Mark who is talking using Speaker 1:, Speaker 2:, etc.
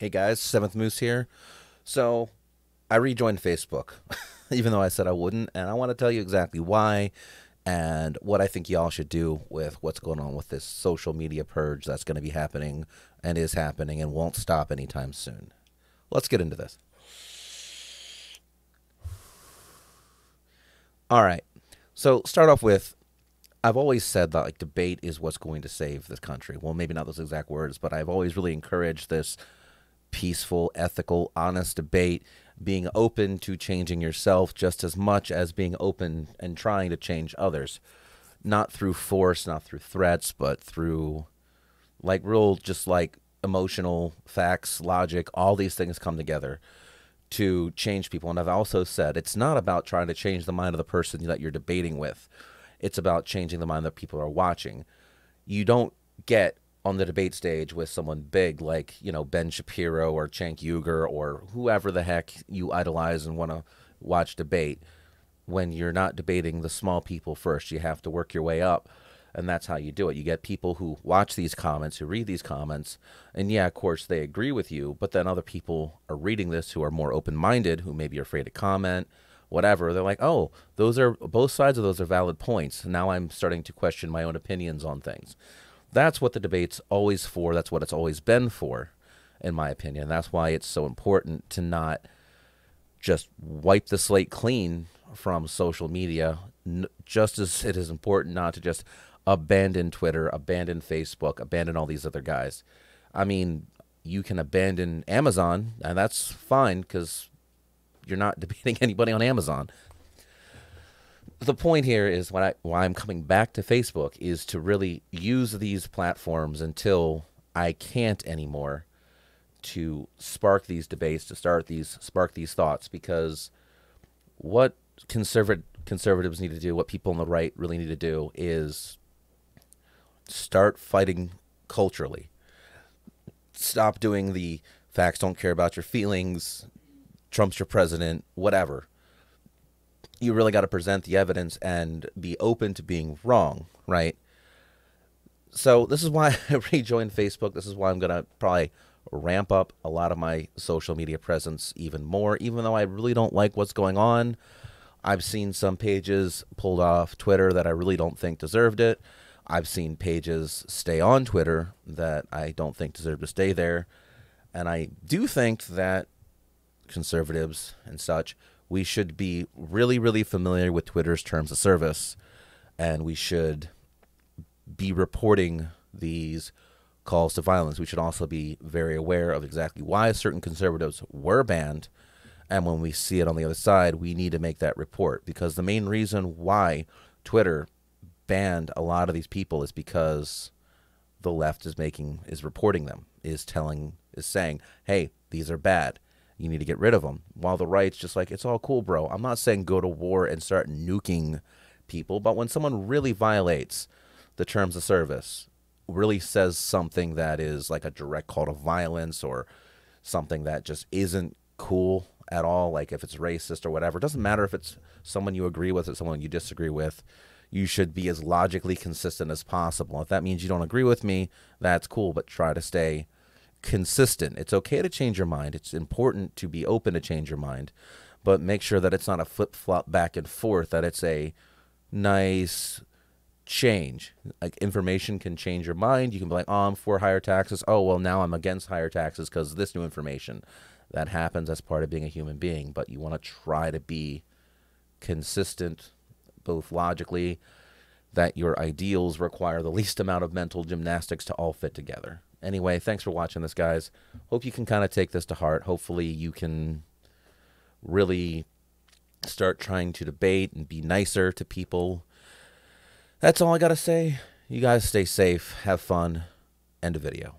Speaker 1: Hey guys, Seventh Moose here. So I rejoined Facebook, even though I said I wouldn't, and I want to tell you exactly why and what I think y'all should do with what's going on with this social media purge that's going to be happening and is happening and won't stop anytime soon. Let's get into this. All right. So start off with I've always said that like debate is what's going to save this country. Well, maybe not those exact words, but I've always really encouraged this peaceful, ethical, honest debate, being open to changing yourself just as much as being open and trying to change others. Not through force, not through threats, but through like real, just like emotional facts, logic, all these things come together to change people. And I've also said it's not about trying to change the mind of the person that you're debating with, it's about changing the mind that people are watching. You don't get on the debate stage with someone big like, Ben Shapiro or Cenk Uygur or whoever the heck you idolize and want to watch debate when you're not debating the small people first. You have to work your way up, and that's how you do it. You get people who watch these comments, who read these comments, and yeah, of course, they agree with you, but then other people are reading this who are more open-minded, who maybe are afraid to comment, whatever. They're like, oh, those are both sides of those are valid points. Now I'm starting to question my own opinions on things. That's what the debate's always for. That's what it's always been for, in my opinion. That's why it's so important to not just wipe the slate clean from social media, just as it is important not to just abandon Twitter, abandon Facebook, abandon all these other guys. I mean, you can abandon Amazon, and that's fine because you're not debating anybody on Amazon. The point here is why I'm coming back to Facebook is to really use these platforms until I can't anymore to spark these debates, to spark these thoughts, because what conservatives need to do, what people on the right really need to do, is start fighting culturally. Stop doing the facts don't care about your feelings, Trump's your president, whatever. You really got to present the evidence and be open to being wrong, right? So this is why I rejoined Facebook. This is why I'm going to probably ramp up a lot of my social media presence even more, even though I really don't like what's going on. I've seen some pages pulled off Twitter that I really don't think deserved it. I've seen pages stay on Twitter that I don't think deserve to stay there. And I do think that conservatives and such, we should be really, really familiar with Twitter's terms of service, and we should be reporting these calls to violence. We should also be very aware of exactly why certain conservatives were banned, and when we see it on the other side, we need to make that report, because the main reason why Twitter banned a lot of these people is because the left is reporting them, is saying, hey, these are bad. You need to get rid of them. While the right's just like, it's all cool, bro. I'm not saying go to war and start nuking people, but when someone really violates the terms of service, really says something that is like a direct call to violence or something that just isn't cool at all, like if it's racist or whatever, it doesn't matter if it's someone you agree with or someone you disagree with, you should be as logically consistent as possible. If that means you don't agree with me, that's cool, but try to stay consistent. It's okay to change your mind. It's important to be open to change your mind, but make sure that it's not a flip-flop back and forth, that it's a nice change. Like, information can change your mind. You can be like, oh, I'm for higher taxes. Oh, well, now I'm against higher taxes because of this new information. That happens as part of being a human being, but you want to try to be consistent, both logically, that your ideals require the least amount of mental gymnastics to all fit together. Anyway, thanks for watching this, guys. Hope you can kind of take this to heart. Hopefully you can really start trying to debate and be nicer to people. That's all I got to say. You guys stay safe, have fun, end of video.